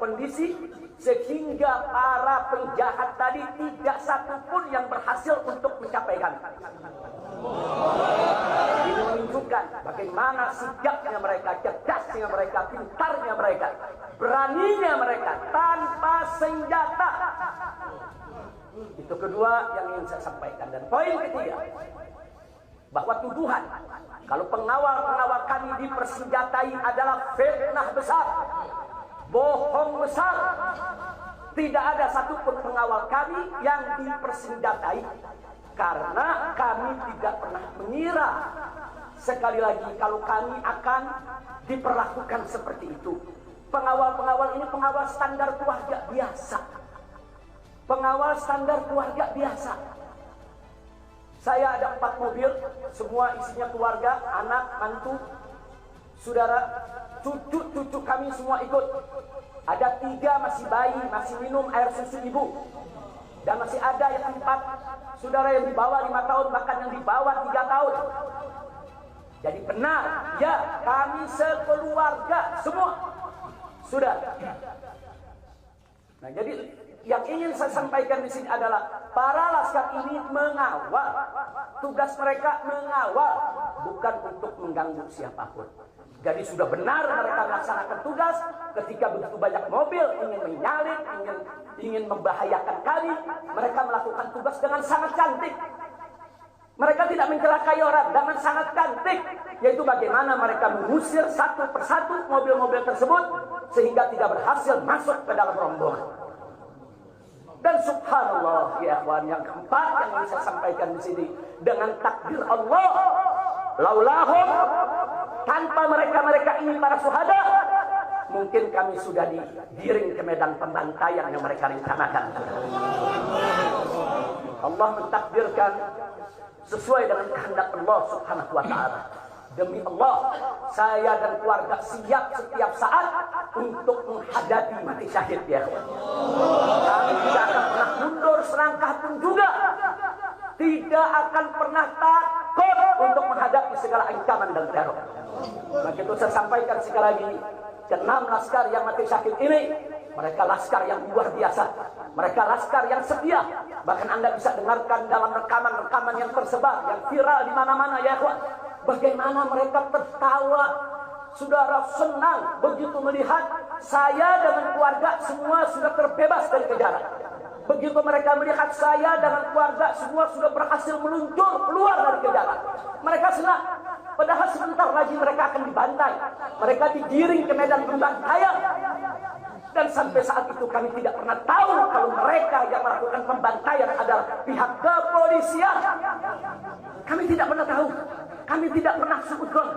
kondisi sehingga para penjahat tadi tidak satu pun yang berhasil untuk mencapai kami. Ini menunjukkan bagaimana sigapnya mereka, cerdasnya mereka, pintarnya mereka, beraninya mereka tanpa senjata. Itu kedua yang ingin saya sampaikan. Dan poin ketiga, bahwa tuduhan kalau pengawal-pengawal kami dipersenjatai adalah fitnah besar, bohong besar. Tidak ada satupun pengawal kami yang dipersenjatai, karena kami tidak pernah mengira sekali lagi kalau kami akan diperlakukan seperti itu. Pengawal-pengawal ini pengawal standar keluarga biasa. Pengawal standar keluarga biasa. Saya ada 4 mobil, semua isinya keluarga, anak, mantu, saudara, cucu-cucu kami semua ikut. Ada 3 masih bayi, masih minum air susu ibu. Dan masih ada yang 4 saudara yang di bawah 5 tahun, bahkan yang di bawah 3 tahun. Jadi benar, ya, kami sekeluarga semua. Sudah. Nah, jadi yang ingin saya sampaikan di sini adalah para laskar ini mengawal. Tugas mereka mengawal, bukan untuk mengganggu siapapun. Jadi sudah benar mereka melaksanakan tugas. Ketika begitu banyak mobil ingin menyalip, ingin membahayakan kami, mereka melakukan tugas dengan sangat cantik. Mereka tidak mencelakai orang dengan sangat cantik, yaitu bagaimana mereka mengusir satu persatu mobil-mobil tersebut sehingga tidak berhasil masuk ke dalam rombongan. Dan subhanallah, ya akhwan, yang keempat yang ingin saya sampaikan di sini, dengan takdir Allah, laulahum, tanpa mereka ini para syuhada, mungkin kami sudah digiring ke medan pembantaian yang mereka rencanakan. Allah mentakdirkan sesuai dengan kehendak Allah Subhanahu wa taala. Demi Allah, saya dan keluarga siap setiap saat untuk menghadapi mati syahid, ya. Kami tidak akan pernah mundur selangkah pun juga. Tidak akan pernah takut untuk menghadapi segala ancaman dan teror. Maka itu saya sampaikan sekali lagi, ke-6 laskar yang mati syahid ini, mereka laskar yang luar biasa. Mereka laskar yang setia. Bahkan Anda bisa dengarkan dalam rekaman-rekaman yang tersebar, yang viral di mana-mana, ya kawan. Bagaimana mereka tertawa, saudara, senang begitu melihat saya dengan keluarga semua sudah terbebas dari kejaran. Begitu mereka melihat saya dengan keluarga semua sudah berhasil meluncur keluar dari kejaran, mereka senang. Padahal sebentar lagi mereka akan dibantai. Mereka digiring ke medan pembantaian. Dan sampai saat itu kami tidak pernah tahu kalau mereka yang melakukan pembantaian adalah pihak kepolisian. Kami tidak pernah tahu. Kami tidak pernah suudzon.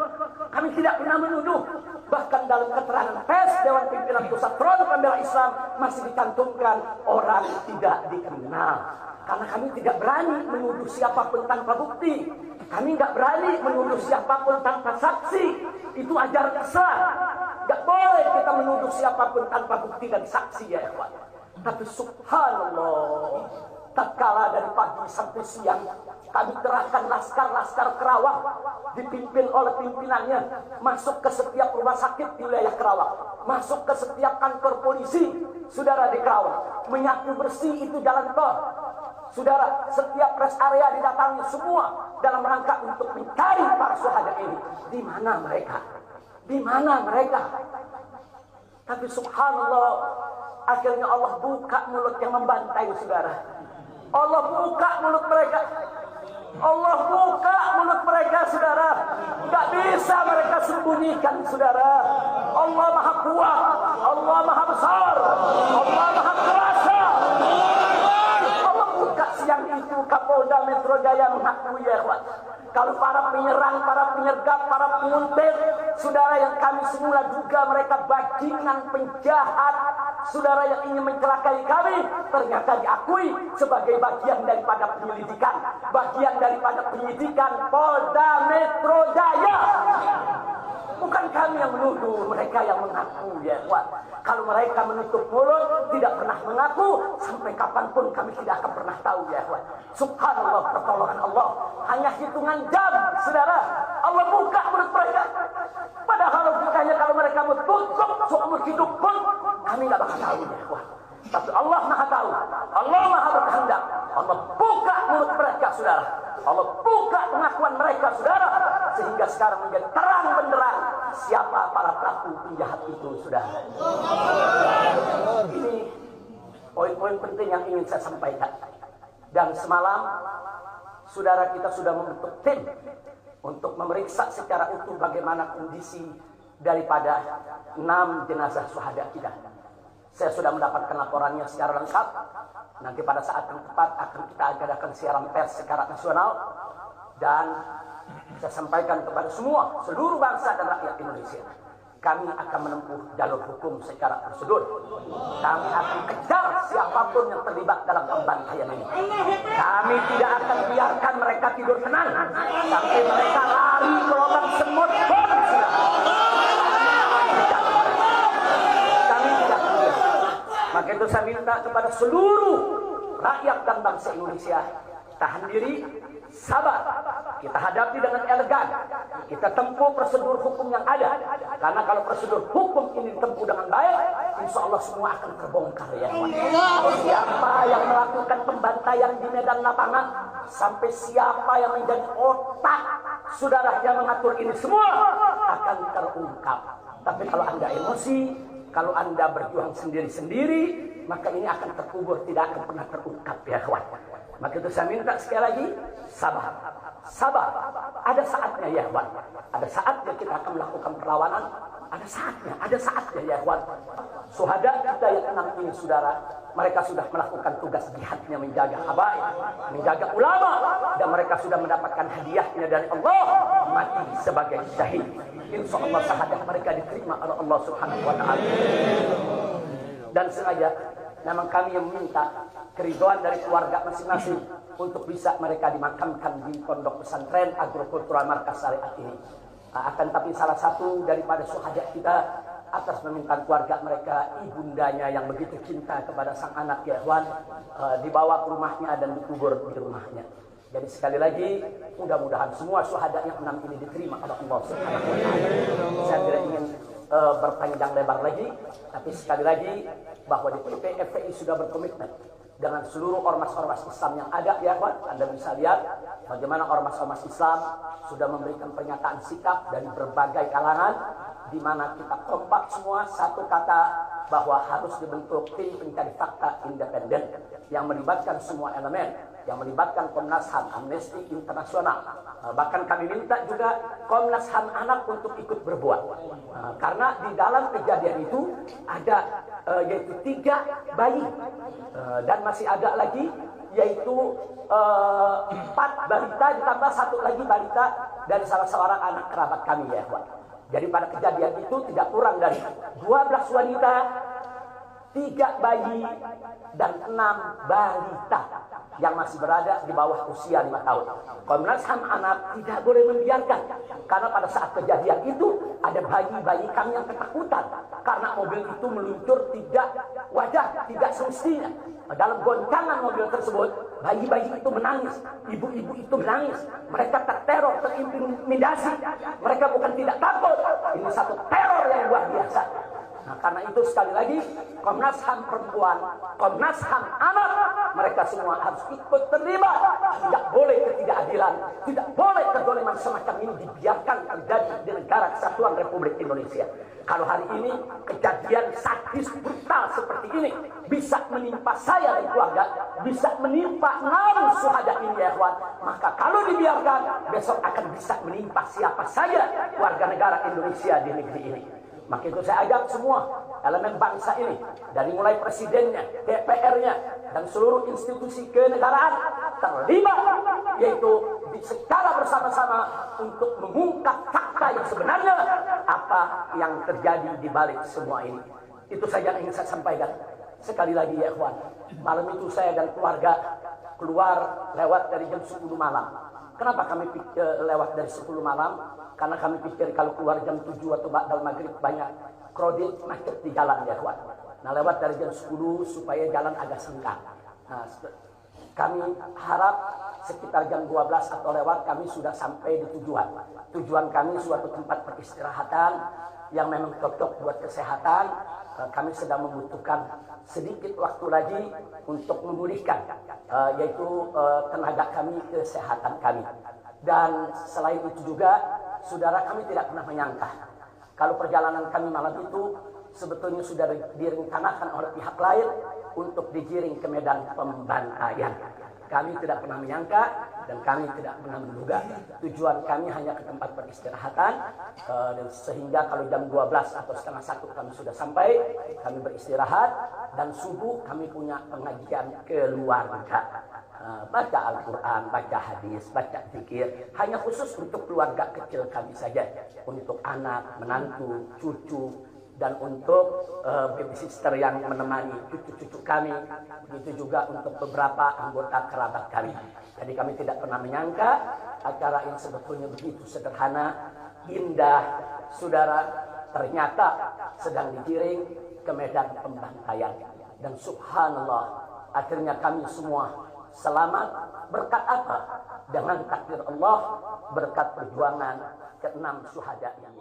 Kami tidak pernah menuduh. Bahkan dalam keterangan pers Dewan Pimpinan Pusat Front Pembela Islam masih dicantumkan orang tidak dikenal. Karena kami tidak berani menuduh siapapun tanpa bukti. Kami nggak berani menuduh siapapun tanpa saksi. Itu ajaran Islam. Nggak boleh kita menuduh siapapun tanpa bukti dan saksi, ya ikhwan. Tapi subhanallah, tatkala dari pagi sampai siang kami kerahkan laskar-laskar Kerawang dipimpin oleh pimpinannya masuk ke setiap rumah sakit di wilayah Kerawang, masuk ke setiap kantor polisi, saudara, di Kerawang, menyapu bersih itu jalan tol. Saudara, setiap rest area didatangi semua dalam rangka untuk mencari para syuhada ini. Di mana mereka? Di mana mereka? Tapi subhanallah, akhirnya Allah buka mulut yang membantai, saudara. Allah buka mulut mereka. Allah buka mulut mereka, saudara. Gak bisa mereka sembunyikan, saudara. Allah maha kuat, Allah maha besar, Allah maha kuasa. Allah buka siang itu. Kapolda Metro Jaya mengakui, ya kawan, kalau para penyerang, para penyergap, para penguntit, saudara, yang kami semula duga mereka bajingan penjahat, saudara, yang ingin mencelakai kami, ternyata diakui sebagai bagian daripada penyelidikan, bagian daripada penyidikan Polda Metro Jaya. Bukan kami yang menuduh, mereka yang mengaku, ya kawan. Kalau mereka menutup mulut, tidak pernah mengaku, sampai kapanpun kami tidak akan pernah tahu, ya kawan. Subhanallah, pertolongan Allah hanya hitungan jam, saudara. Allah buka mulut mereka. Padahal logikanya kalau mereka tutup seumur hidup pun kami nggak bakal tahu ya. Wah. Tapi Allah Maha tahu. Allah Maha berkehendak. Allah buka mulut mereka, saudara. Allah buka pengakuan mereka, saudara. Sehingga sekarang menjadi terang benderang siapa para pelaku penjahat itu, saudara. Ini poin-poin penting yang ingin saya sampaikan. Dan semalam saudara kita sudah membentuk tim untuk memeriksa secara utuh bagaimana kondisi daripada 6 jenazah syuhada kita. Saya sudah mendapatkan laporannya secara lengkap. Nanti pada saat yang tepat akan kita adakan siaran pers secara nasional. Dan saya sampaikan kepada seluruh bangsa dan rakyat Indonesia. Kami akan menempuh jalur hukum secara prosedur. Kami akan kejar siapapun yang terlibat dalam pembantaian ini. Kami tidak akan biarkan mereka tidur tenang sampai mereka lari ke lubang semut pun. Kami tidak akan. Maka itu saya minta kepada seluruh rakyat dan bangsa Indonesia, tahan diri, sabar. Kita hadapi dengan elegan. Kita tempuh prosedur hukum yang ada. Karena kalau prosedur hukum ini ditempuh dengan baik, insya Allah semua akan terbongkar ya. Siapa yang melakukan pembantaian di medan lapangan, sampai siapa yang menjadi otak saudara yang mengatur ini semua akan terungkap. Tapi kalau Anda emosi, kalau Anda berjuang sendiri-sendiri, maka ini akan terkubur, tidak akan pernah terungkap ya kawan. Maka itu saya minta sekali lagi, sabar. Sabar. Ada saatnya ya kawan. Ada saatnya kita akan melakukan perlawanan. Ada saatnya ya kawan. Syuhada kita yang 6 ini saudara, mereka sudah melakukan tugas jihadnya menjaga habaib, menjaga ulama, dan mereka sudah mendapatkan hadiahnya dari Allah, mati sebagai syahid. Insya Allah syahadat mereka diterima oleh Allah Subhanahu wa Ta'ala. Dan sengaja memang kami yang meminta keriduan dari keluarga masing-masing untuk bisa mereka dimakamkan di pondok pesantren agrokultural markas syariat ini. Akan tapi salah satu daripada syuhada kita atas permintaan keluarga mereka, ibundanya yang begitu cinta kepada sang anak Yahwan, dibawa ke rumahnya dan dikubur di rumahnya. Jadi sekali lagi, mudah-mudahan semua syuhada yang 6 ini diterima oleh Allah Subhanahu wa Ta'ala. Saya tidak ingin berpanjang lebar lagi, tapi sekali lagi bahwa DPP FPI sudah berkomitmen dengan seluruh ormas-ormas Islam yang ada ya kawan. Anda bisa lihat bagaimana ormas-ormas Islam sudah memberikan pernyataan sikap dari berbagai kalangan, di mana kita kompak semua satu kata bahwa harus dibentuk tim pencari fakta independen yang melibatkan semua elemen, yang melibatkan Komnas HAM, Amnesty Internasional. Bahkan kami minta juga Komnas HAM anak untuk ikut berbuat. Karena di dalam kejadian itu ada yaitu 3 bayi dan masih ada lagi yaitu 4 balita ditambah 1 lagi balita dari salah seorang anak kerabat kami ya Pak. Jadi pada kejadian itu tidak kurang dari 12 wanita, 3 bayi dan 6 balita yang masih berada di bawah usia 5 tahun. Komnas HAM anak tidak boleh membiarkan, karena pada saat kejadian itu ada bayi-bayi kami yang ketakutan karena mobil itu meluncur tidak wajar, tidak semestinya. Dalam goncangan mobil tersebut, bayi-bayi itu menangis, ibu-ibu itu menangis, mereka terteror, terintimidasi. Mereka bukan tidak takut, ini satu teror yang luar biasa. Nah, karena itu sekali lagi Komnas HAM perempuan, Komnas HAM anak, mereka semua harus ikut terlibat. Tidak boleh ketidakadilan, tidak boleh kezaliman semacam ini dibiarkan terjadi di negara kesatuan Republik Indonesia. Kalau hari ini kejadian sadis brutal seperti ini bisa menimpa saya dan keluarga, bisa menimpa 6 syuhada ini ya kawan, maka kalau dibiarkan besok akan bisa menimpa siapa saja warga negara Indonesia di negeri ini. Maka itu saya ajak semua elemen bangsa ini, dari mulai presidennya, DPR-nya, dan seluruh institusi kenegaraan terlibat, yaitu secara bersama-sama untuk mengungkap fakta yang sebenarnya apa yang terjadi di balik semua ini. Itu saja yang ingin saya sampaikan. Sekali lagi ya ikhwan, malam itu saya dan keluarga keluar lewat dari jam 10 malam. Kenapa kami lewat dari 10 malam? Karena kami pikir kalau keluar jam 7 atau ba'dal maghrib banyak kredit macet di jalan ya kawan. Nah lewat dari jam 10 supaya jalan agak senggang. Nah, Kami harap sekitar jam 12 atau lewat kami sudah sampai di tujuan. Tujuan kami suatu tempat peristirahatan yang memang cocok buat kesehatan. Kami sedang membutuhkan sedikit waktu lagi untuk memulihkan yaitu tenaga kami, kesehatan kami. Dan selain itu juga, saudara, kami tidak pernah menyangka kalau perjalanan kami malam itu sebetulnya sudah direncanakan oleh pihak lain untuk digiring ke medan pembantaian. Kami tidak pernah menyangka dan kami tidak pernah menduga. Tujuan kami hanya ke tempat peristirahatan, dan sehingga kalau jam 12 atau setengah 1 kami sudah sampai, kami beristirahat, dan subuh kami punya pengajian keluarga. Baca Al-Quran, baca hadis, baca zikir, hanya khusus untuk keluarga kecil kami saja, untuk anak, menantu, cucu, dan untuk babysitter yang menemani cucu-cucu kami, begitu juga untuk beberapa anggota kerabat kami. Jadi kami tidak pernah menyangka acara yang sebetulnya begitu sederhana, indah, saudara, ternyata sedang digiring ke medan pembantaian. Dan subhanallah, akhirnya kami semua selamat. Berkat apa? Dengan takdir Allah, berkat perjuangan ke-6 syuhada ini.